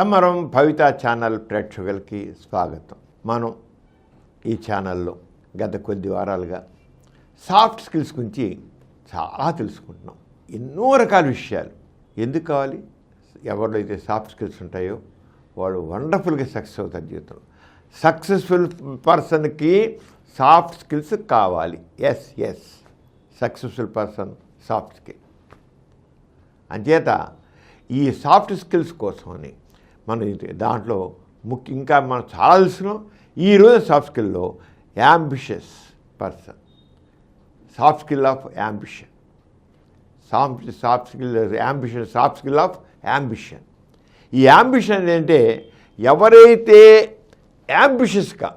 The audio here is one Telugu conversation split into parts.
సమరం భవిత ఛానల్ ప్రేక్షకులకి స్వాగతం. మనం ఈ ఛానల్లో గత కొద్ది వారాలుగా సాఫ్ట్ స్కిల్స్ గురించి చాలా తెలుసుకుంటున్నాం. ఎన్నో రకాల విషయాలు ఎందుకు కావాలి, ఎవరిలో అయితే సాఫ్ట్ స్కిల్స్ ఉంటాయో వాడు వండర్ఫుల్గా సక్సెస్ అవుతారు జీవితంలో. సక్సెస్ఫుల్ పర్సన్కి సాఫ్ట్ స్కిల్స్ కావాలి. Yes successful person soft skill. అంచేత ఈ సాఫ్ట్ స్కిల్స్ కోసమని మనం దాంట్లో ఇంకా మనం చాలా తెలుసుకున్నాం. ఈరోజు సాఫ్ట్ స్కిల్లో ambitious person, soft skill of ambition, soft skill of ambition. ఈ యాంబిషన్ ఏంటంటే ఎవరైతే యాంబిషియస్గా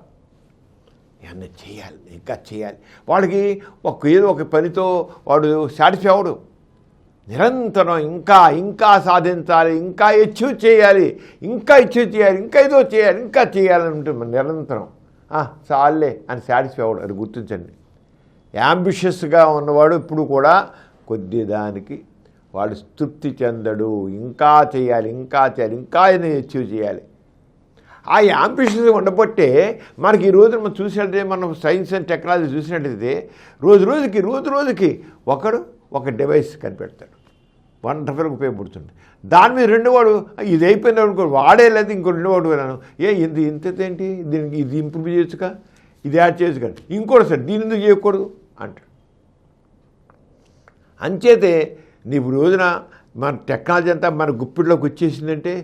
ఏమన్నా చేయాలి, ఇంకా చేయాలి, వాడికి ఏదో ఒక పనితో వాడు సాటిస్ఫై అవడు. నిరంతరం ఇంకా సాధించాలి, ఇంకా అచీవ్ చేయాలి, ఇంకా ఏదో చేయాలి, ఇంకా చేయాలని ఉంటుంది నిరంతరం. చాలే అని సాటిస్ఫై అవ్వడు. అది గుర్తించండి. యాంబిషియస్గా ఉన్నవాడు ఇప్పుడు కూడా కొద్ది దానికి వాడు తృప్తి చెందడు. ఇంకా చేయాలి, ఇంకా అచీవ్ చేయాలి. ఆ యాంబిషియస్ ఉండబట్టే మనకి ఈ రోజు మనం చూసినట్లయితే, మనం సైన్స్ అండ్ టెక్నాలజీ చూసినట్లయితే రోజుకి ఒకడు ఒక డివైస్ కనిపెడతాడు, వండర్ఫుల్గా ఉపయోగపడుతుంది. దాని మీద రెండోవాడు ఇది అయిపోయింది అనుకో, వాడే లేదు ఇంకో రెండోవాడు విన్నాను, ఇంతేంటి దీనికి ఇది ఇంప్రూవ్ చేయొచ్చుగా, ఇది యాడ్ చేయొచ్చు కానీ ఇంకోటి సార్ దీని ఎందుకు చేయకూడదు అంటాడు. అంచేతే నీకు రోజున మన టెక్నాలజీ అంతా మన గుప్పిడిలోకి వచ్చేసిందంటే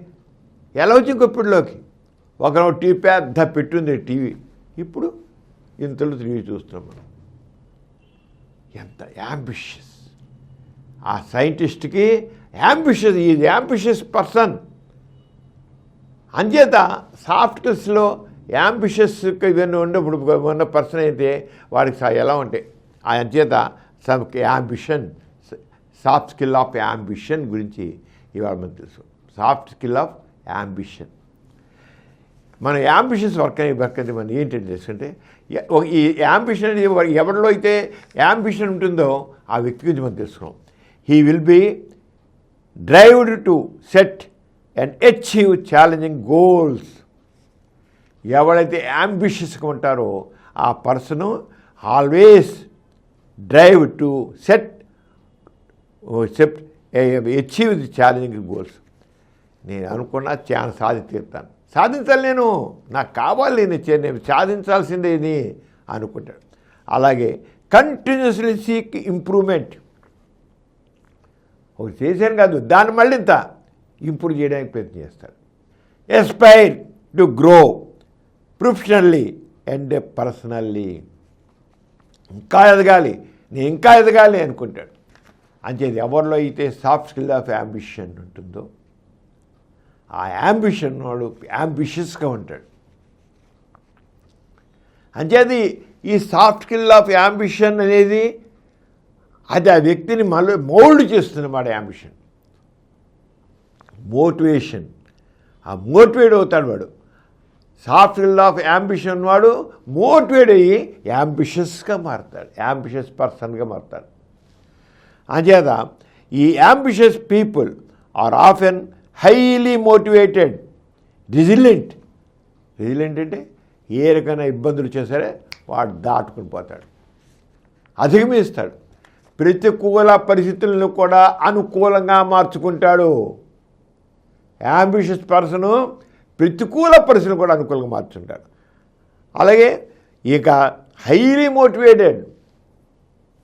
ఎలా వచ్చింది గుప్పిడిలోకి? ఒకరు టీవీ పెద్ద పెట్టుంది టీవీ, ఇప్పుడు ఇంతలో టీవీ చూస్తున్నాం మనం. ఎంత యాంబిషియస్ ఆ సైంటిస్ట్కి! Ambitious person. అంచేత సాఫ్ట్ స్కిల్స్లో యాంబిషియస్ ఇవన్నీ ఉన్నప్పుడు ఉన్న పర్సన్ అయితే వాడికి ఎలా ఉంటాయి. అంచేత సాఫ్ట్ స్కిల్ ఆఫ్ యాంబిషన్ గురించి ఇవాళ మనకు తెలుసు. Soft skill of ambition. మన యాంబిషియస్ వర్క్ అనేది మనం ఏంటంటే తెలుసుకుంటే, ఈ యాంబిషన్ అనేది ఎవరిలో అయితే యాంబిషన్ ఉంటుందో ఆ వ్యక్తి గురించి మనం తెలుసుకున్నాం. He will be driven to set and achieve challenging goals. ఎవరైతే యాంబిషియస్గా ఉంటారో ఆ person always drive to achieve the challenging goals. నేను అనుకున్నా సాధించాలి, నాకు కావాలి, నేను సాధించాల్సిందే అని అనుకుంటాడు. అలాగే కంటిన్యూస్లీ సీక్ ఇంప్రూవ్మెంట్. ఒకటి చేశాను కాదు, దాన్ని మళ్ళీ ఇంత ఇంప్రూవ్ చేయడానికి ప్రయత్నం చేస్తాడు. Aspire to grow professionally and personally. ఇంకా ఎదగాలి అనుకుంటాడు. అంచేది ఎవరిలో అయితే సాఫ్ట్ స్కిల్ ఆఫ్ యాంబిషన్ ఉంటుందో ఆ యాంబిషన్ వాడు యాంబిషియస్గా ఉంటాడు. అంచేది ఈ సాఫ్ట్ స్కిల్ ఆఫ్ యాంబిషన్ అనేది అది ఆ వ్యక్తిని మళ్ళీ మోల్డ్ చేస్తున్నమాట. యాంబిషన్ మోటివేషన్, మోటివేట్ అవుతాడు వాడు. సాఫ్ట్ స్కిల్ ఆఫ్ యాంబిషన్ వాడు మోటివేట్ అయ్యి యాంబిషియస్గా మారుతాడు, యాంబిషియస్ పర్సన్గా మారుతాడు. అంచేత ఈ ambitious people are often highly motivated, resilient అంటే ఏ రకమైన ఇబ్బందులు చేశారే వాడు దాటుకుని పోతాడు, అధిగమిస్తాడు. ప్రతికూల పరిస్థితులను కూడా అనుకూలంగా మార్చుకుంటాడు. యాంబిషియస్ పర్సను ప్రతికూల పరిస్థితులను కూడా అనుకూలంగా మార్చుకుంటాడు. అలాగే ఇక హైలీ మోటివేటెడ్,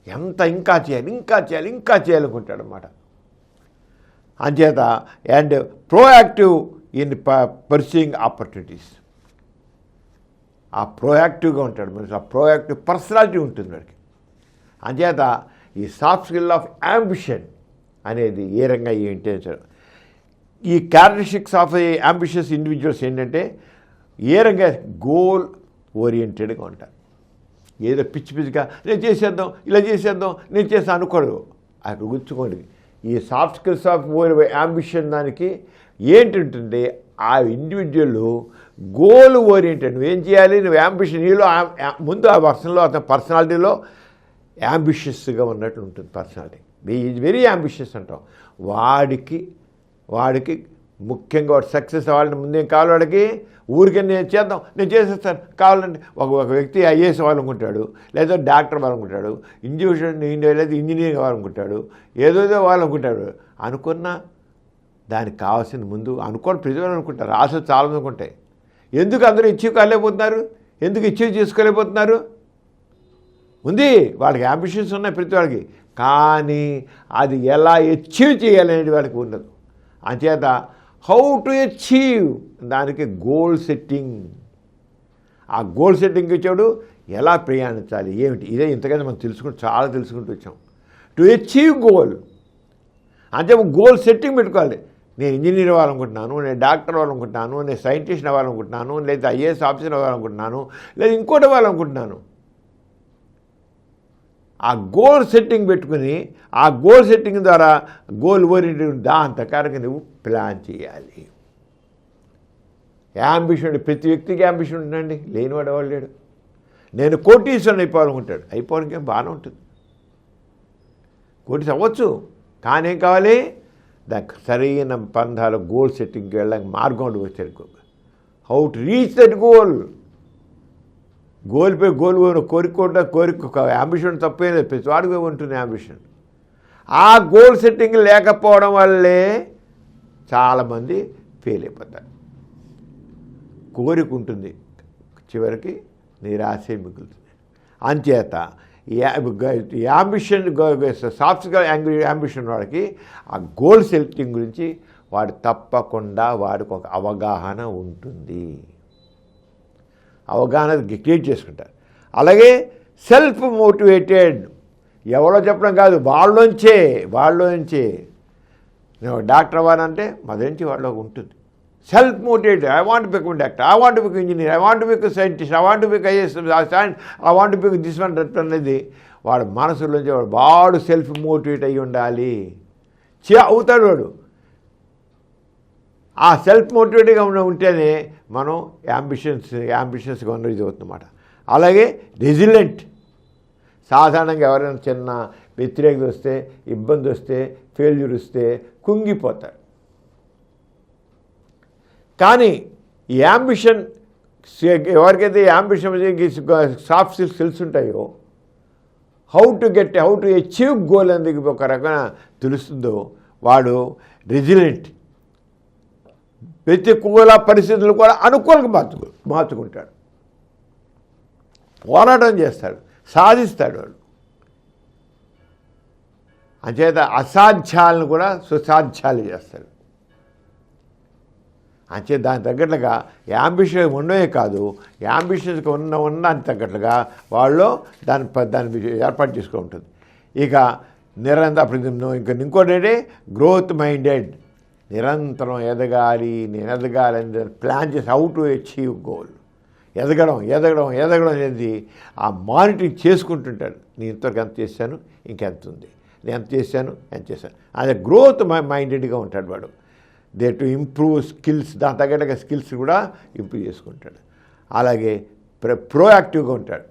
ఇంకా చేయాలనుకుంటాడు అన్నమాట. అంచేత and proactive in pursuing opportunities. ఆ ప్రోయాక్టివ్గా ఉంటాడు మనిషి, ఆ ప్రోయాక్టివ్ పర్సనాలిటీ ఉంటుంది వాడికి. అంచేత ఈ సాఫ్ట్ స్కిల్ ఆఫ్ యాంబిషన్ అనేది ఏ రకంగా ఏంటి ఈ క్యారెక్టరిస్టిక్స్ ఆఫ్ యాంబిషియస్ ఇండివిజువల్స్ ఏంటంటే ఏ రకంగా గోల్ ఓరియంటెడ్గా ఉంటారు. ఏదో పిచ్చిగా నేను చేసేద్దాం, ఇలా చేసేద్దాం, నేను చేస్తాను అనుకోడు. అక్కడ గుర్తుకోండి, ఈ సాఫ్ట్ స్కిల్స్ ఆఫ్ యాంబిషన్ దానికి ఏంటుంటుంది, ఆ ఇండివిజువల్ గోల్ ఓరియంటెడ్. నువ్వేం చేయాలి, నువ్వు యాంబిషన్ నీలో ముందు ఆ పర్సన్లో అతని పర్సనాలిటీలో యాంబిషియస్గా ఉన్నట్లు ఉంటుంది పర్సనాలిటీ. ఈజ్ వెరీ యాంబిషియస్ అంటాం. వాడికి ముఖ్యంగా వాడు సక్సెస్ అవ్వాలంటే ముందేం కావాలి వాడికి, ఊరికే నేను చేద్దాం, నేను చేసేస్తాను కావాలంటే. ఒక వ్యక్తి ఐఏఎస్ అవ్వాలనుకుంటాడు, లేదా డాక్టర్ అవ్వాలనుకుంటాడు, లేదా ఇంజనీర్ అవ్వాలనుకుంటాడు, ఏదోదో అవ్వాలనుకుంటాడు. అనుకున్నా దానికి కావాల్సిన ముందు అనుకోని ప్రజలు అనుకుంటారు, ఆశలు చాలా అనుకుంటాయి. ఎందుకు అందరూ అచీవ్ కాలేకపోతున్నారు, ఎందుకు అచీవ్ చేసుకోలేకపోతున్నారు? ఉంది, వాళ్ళకి యాంబిషన్స్ ఉన్నాయి ప్రతి వాళ్ళకి, కానీ అది ఎలా అచీవ్ చేయాలనేది వాళ్ళకి ఉండదు. అంచేత హౌ టు అచీవ్, దానికి గోల్ సెట్టింగ్. ఆ గోల్ సెట్టింగ్ ఇచ్చాడు, ఎలా ప్రయాణించాలి ఏమిటి, ఇదే ఇంతకన్నా మనం చాలా తెలుసుకుంటూ వచ్చాం. టు అచీవ్ గోల్ అంటే గోల్ సెట్టింగ్ పెట్టుకోవాలి. నేను ఇంజనీర్ అవ్వాలనుకుంటున్నాను, నేను డాక్టర్ అవ్వాలనుకుంటున్నాను, నేను సైంటిస్ట్ అవ్వాలనుకుంటున్నాను, లేదా ఐఏఎస్ ఆఫీసర్ అవ్వాలనుకుంటున్నాను, లేదా ఇంకోటి అవ్వాలనుకుంటున్నాను. ఆ గోల్ సెట్టింగ్ పెట్టుకుని ఆ గోల్ సెట్టింగ్ ద్వారా గోల్ ఓరియంటెడ్ దాని ప్రకారంగా నువ్వు ప్లాన్ చేయాలి. యాంబిషన్, ప్రతి వ్యక్తికి యాంబిషన్ ఉంటుందండి, లేనివాడు ఎవరు లేడు. నేను కోటీశ్వరుని అయిపోవాలనుకుంటాడు, అయిపోవడానికి బాగానే ఉంటుంది, కోటీస్ అవ్వచ్చు, కానీ ఏం కావాలి, దానికి సరైన పంధాలు గోల్ సెట్టింగ్కి వెళ్ళడానికి మార్గం వచ్చారు. How to reach that goal. గోల్పై గోల్ కోరిక యాంబిషన్ తప్పేది, ప్రతి వాడికి ఉంటుంది యాంబిషన్. ఆ గోల్ సెట్టింగ్ లేకపోవడం వల్లే చాలామంది ఫెయిల్ అయిపోతారు. కోరిక ఉంటుంది, చివరికి నిరాశ మిగులుతుంది. అంచేత యాంబిషన్, సాఫ్ట్గా యాంబిషన్ వాడికి ఆ గోల్ సెట్టింగ్ గురించి వాడు తప్పకుండా వాడికి ఒక అవగాహన ఉంటుంది, అవగాహన క్రియేట్ చేసుకుంటారు. అలాగే సెల్ఫ్ మోటివేటెడ్, ఎవరో చెప్పడం కాదు, వాళ్ళలోంచే నేను డాక్టర్ అవ్వాలంటే మొదటి వాళ్ళలో ఉంటుంది. Self motivated, I want become doctor, I want become engineer, I want become scientist, I want become IAS, I want become this one that అనేది వాడు మనసులోంచి వాడు సెల్ఫ్ మోటివేట్ అయ్యి ఉండాలి. అవుతాడు వాడు. ఆ సెల్ఫ్ మోటివేట్గా ఉంటేనే మనం యాంబిషన్స్గా ఉన్న ఇది అవుతుందన్నమాట. అలాగే రెసిలెంట్, సాధారణంగా ఎవరైనా చిన్న వ్యతిరేకత వస్తే, ఇబ్బంది వస్తే, ఫెయిల్యూర్ వస్తే కుంగిపోతారు. కానీ ఈ యాంబిషన్, ఎవరికైతే యాంబిషన్ సాఫ్ట్ స్కిల్స్ ఉంటాయో, హౌ టు అచీవ్ గోల్ అనేది ఒక రకమైన తెలుస్తుందో, వాడు రెసిలెంట్, ప్రతికూల పరిస్థితులు కూడా అనుకూలంగా మార్చుకుంటాడు, పోరాటం చేస్తాడు, సాధిస్తాడు వాడు. అంచేత అసాధ్యాలను కూడా సుసాధ్యాలు చేస్తాడు. అంచే దానికి తగ్గట్లుగా యాంబిషన్ ఉండవే కాదు, యాంబిషన్స్కి ఉన్నదానికి తగ్గట్లుగా వాళ్ళు దాన్ని ఏర్పాటు చేసుకుని ఉంటుంది. ఇక ఇంకోటి ఏంటి, గ్రోత్ మైండెడ్, నిరంతరం ఎదగాలి, నేను ఎదగాలి అని ప్లాన్ చేసి హౌ టు అచీవ్ గోల్. ఎదగడం అనేది ఆ మానిటరింగ్ చేసుకుంటుంటాడు. నేను ఇంతవరకు ఎంత చేశాను, ఇంకెంత ఉంది, నేను ఎంత చేశాను. అదే గ్రోత్ మైండెడ్గా ఉంటాడు వాడు. దే టు ఇంప్రూవ్ స్కిల్స్, దాని తగ్గట్టుగా స్కిల్స్ కూడా ఇంప్రూవ్ చేసుకుంటాడు. అలాగే ప్రోయాక్టివ్గా ఉంటాడు,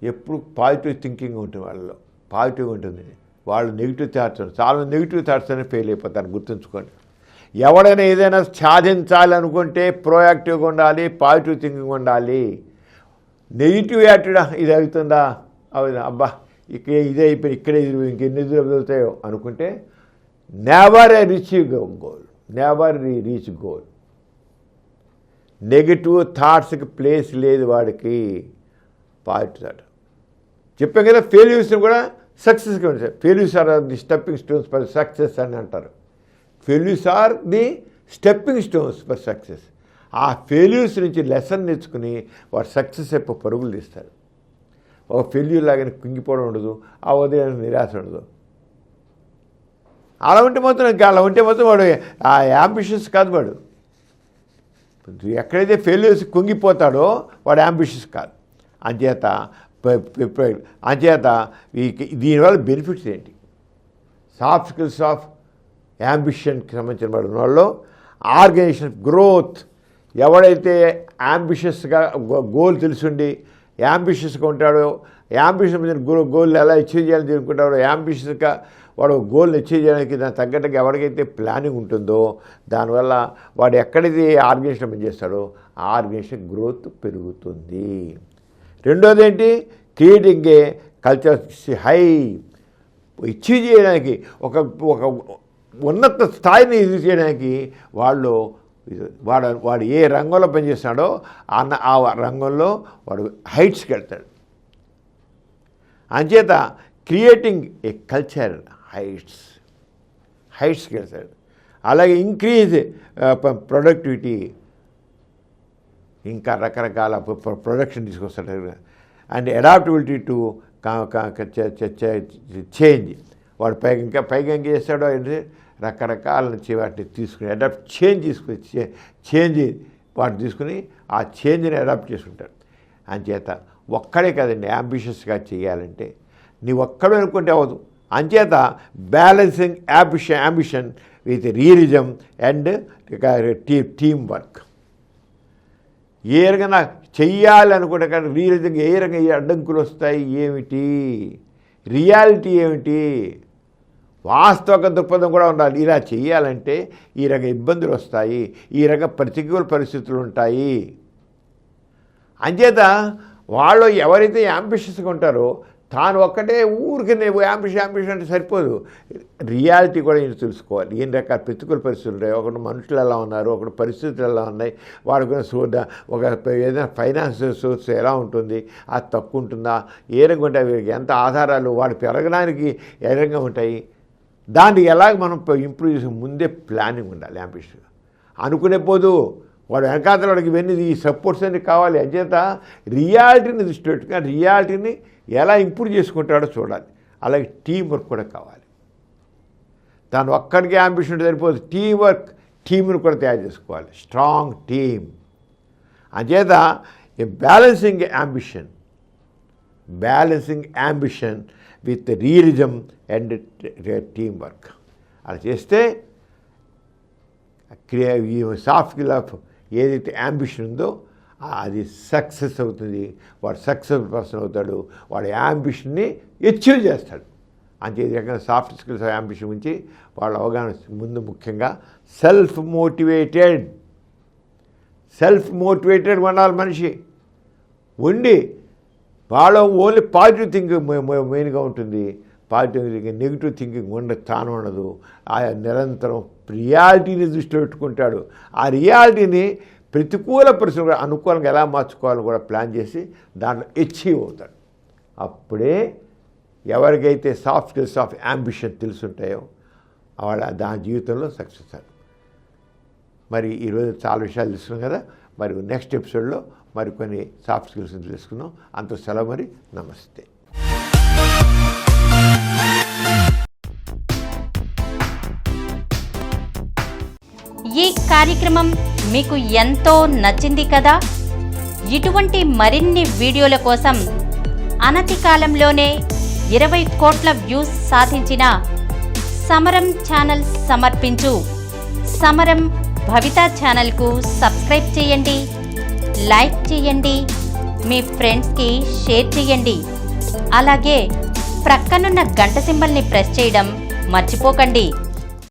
ఎప్పుడు పాజిటివ్ థింకింగ్ ఉంటుంది, వాళ్ళలో పాజిటివ్గా ఉంటుంది. వాళ్ళు నెగిటివ్ థాట్స్, చాలా నెగిటివ్ థాట్స్ అని ఫెయిల్ అయిపోతారు, గుర్తుంచుకోండి. ఎవడైనా ఏదైనా సాధించాలనుకుంటే ప్రోయాక్టివ్గా ఉండాలి, పాజిటివ్ థింకింగ్ ఉండాలి. నెగిటివ్ యాటిట్యూడ్, ఇది అవుతుందా, అబ్బా ఇదే అయిపోయి ఇక్కడే ఇంకెన్ని ఎదురు వెళ్తాయో అనుకుంటే నెవర్ రీచ్ గోల్. నెగిటివ్ థాట్స్కి ప్లేస్ లేదు వాడికి, పాజిటివ్ థాట్. చెప్పాం కదా, ఫెయిల్యూర్స్ని కూడా సక్సెస్గా ఉంటాయి. Failures are the stepping stones for success అని అంటారు. Failures are the stepping stones for success. ఆ ఫెయిల్యూర్స్ నుంచి లెసన్ నేర్చుకుని వాడు సక్సెస్ అయిపో పరుగులు తీస్తారు. ఒక ఫెయిల్యూర్ లాగానే కుంగిపోవడం ఉండదు, ఆ ఉదయం నిరాశ ఉండదు. అలా ఉంటే మొత్తం వాడు ఆ యాంబిషన్స్ కాదు. వాడు ఎక్కడైతే ఫెయిల్యూర్స్ కుంగిపోతాడో వాడు యాంబిషన్స్ కాదు. అంచేత దీనివల్ల బెనిఫిట్స్ ఏంటి, సాఫ్ట్ స్కిల్స్ ఆఫ్ యాంబిషన్కి సంబంధించిన వాడు వాళ్ళు ఆర్గనైజేషన్ గ్రోత్. ఎవడైతే యాంబిషియస్గా గోల్ తెలుసుండి యాంబిషియస్గా ఉంటాడో, యాంబిషన్ మీద గోల్ ఎలా అచీవ్ చేయాలని తీసుకుంటాడో, యాంబిషియస్గా వాడు గోల్ని అచీవ్ చేయడానికి దానికి తగ్గట్టుగా ఎవరికైతే ప్లానింగ్ ఉంటుందో దానివల్ల వాడు ఎక్కడైతే ఆర్గనైజేషన్ పనిచేస్తాడో ఆ ఆర్గనైజేషన్ గ్రోత్ పెరుగుతుంది. రెండోది ఏంటి, creating a culture high achieve చేయడానికి ఒక ఉన్నత స్థాయిని ఇది చేయడానికి వాడు ఏ రంగంలో పనిచేస్తాడో ఆ రంగంలో వాడు హైట్స్కి వెళ్తాడు. అంచేత క్రియేటింగ్ ఏ కల్చర్ హైట్స్కి వెళ్తాడు. అలాగే ఇంక్రీజ్ ప్రొడక్టివిటీ, ఇంకా రకరకాల ప్రొడక్షన్ తీసుకొస్తాడు. అండ్ అడాప్టబిలిటీ టు చేంజ్, వాడు పైగా ఏం చేస్తాడో అంటే రకరకాల నుంచి వాటిని తీసుకుని చేంజ్ వాటిని తీసుకుని ఆ చేంజ్ని అడాప్ట్ చేసుకుంటాడు. అంచేత ఒక్కడే కదండి యాంబిషియస్గా చేయాలంటే, నీవు ఒక్కడే అనుకుంటే అవ్వదు. అంచేత balancing ambition with realism and teamwork. ఏ రకంగా చెయ్యాలి అనుకుంటే కానీ రియలిజంగా ఏ రకంగా అడ్డంకులు వస్తాయి ఏమిటి, రియాలిటీ ఏమిటి, వాస్తవిక దృక్పథం కూడా ఉండాలి. ఇలా చేయాలంటే ఈ రకం ఇబ్బందులు వస్తాయి, ఈ రకం ప్రతికూల పరిస్థితులు ఉంటాయి. అంచేత వాళ్ళు ఎవరైతే యాంబిషియస్గా ఉంటారో తాను ఒక్కటే ఊరికి యాంబిషన్ అంటే సరిపోదు, రియాలిటీ కూడా నేను తెలుసుకోవాలి. ఏం రకాల ప్రతికూల పరిస్థితులు ఉంటాయి, ఒకటి మనుషులు ఎలా ఉన్నారు, ఒకటి పరిస్థితులు ఎలా ఉన్నాయి, వాడికి ఒక ఏదైనా ఫైనాన్స్ సోర్స్ ఎలా ఉంటుంది, అది తక్కువ ఉంటుందా, ఏ రకంగా ఉంటాయి, వీరికి ఎంత ఆధారాలు, వాడు పెరగడానికి ఏ రకంగా ఉంటాయి, దాన్ని ఎలాగ మనం ఇంప్రూవ్ చేసే ముందే ప్లానింగ్ ఉండాలి. యాంబిషన్ అనుకునే పోదు, వాడు వెనకాతల వాడికి ఇవన్నీ ఈ సపోర్ట్స్ అన్నీ కావాలి. అంచేత రియాలిటీని దృష్టి పెట్టుకుని రియాలిటీని ఎలా ఇంప్రూవ్ చేసుకుంటాడో చూడాలి. అలాగే టీం వర్క్ కూడా కావాలి. దాని ఒక్కడికి యాంబిషన్ సరిపోదు, టీంను కూడా తయారు చేసుకోవాలి, స్ట్రాంగ్ టీమ్. అంచేత balancing ambition with realism and team work. అలా చేస్తే ఈ సాఫ్ట్ స్కిల్ ఆఫ్ ఏదైతే యాంబిషన్ ఉందో అది సక్సెస్ అవుతుంది. వాడు సక్సెస్ఫుల్ పర్సన్ అవుతాడు, వాడు యాంబిషన్ని అచీవ్ చేస్తాడు. అంతే ఈ రకంగా సాఫ్ట్ స్కిల్స్ ఆఫ్ యాంబిషన్ గురించి వాళ్ళ అవగాహన ముందు ముఖ్యంగా సెల్ఫ్ మోటివేటెడ్ ఉండాలి మనిషి. ఉండి వాళ్ళ ఓన్లీ పాజిటివ్ థింకింగ్ మెయిన్గా ఉంటుంది. పాజిటివ్ థింకింగ్, నెగిటివ్ థింకింగ్ స్థానం ఉండదు. ఆయా నిరంతరం రియాలిటీని దృష్టిలో పెట్టుకుంటాడు. ఆ రియాలిటీని ప్రతికూల పరిస్థితులు అనుకూలంగా ఎలా మార్చుకోవాలని కూడా ప్లాన్ చేసి దాంట్లో అచీవ్ అవుతాడు. అప్పుడే ఎవరికైతే సాఫ్ట్ స్కిల్స్ ఆఫ్ యాంబిషన్ తెలుసుంటాయో వాళ్ళ దాని జీవితంలో సక్సెస్ అవుతారు. మరి ఈరోజు చాలా విషయాలు తెలుసుకున్నాం కదా, మరి నెక్స్ట్ ఎపిసోడ్లో మరి కొన్ని సాఫ్ట్ స్కిల్స్ తెలుసుకున్నాం. అంత సెలవు, మరి నమస్తే. ఈ కార్యక్రమం మీకు ఎంతో నచ్చింది కదా. ఇటువంటి మరిన్ని వీడియోల కోసం అనతి కాలంలోనే 20 కోట్ల వ్యూస్ సాధించిన సమరం ఛానల్ సమర్పించు సమరం భవిత ఛానల్కు సబ్స్క్రైబ్ చేయండి, లైక్ చేయండి, మీ ఫ్రెండ్స్కి షేర్ చేయండి. అలాగే ప్రక్కనున్న గంట సింబల్ని ప్రెస్ చేయడం మర్చిపోకండి.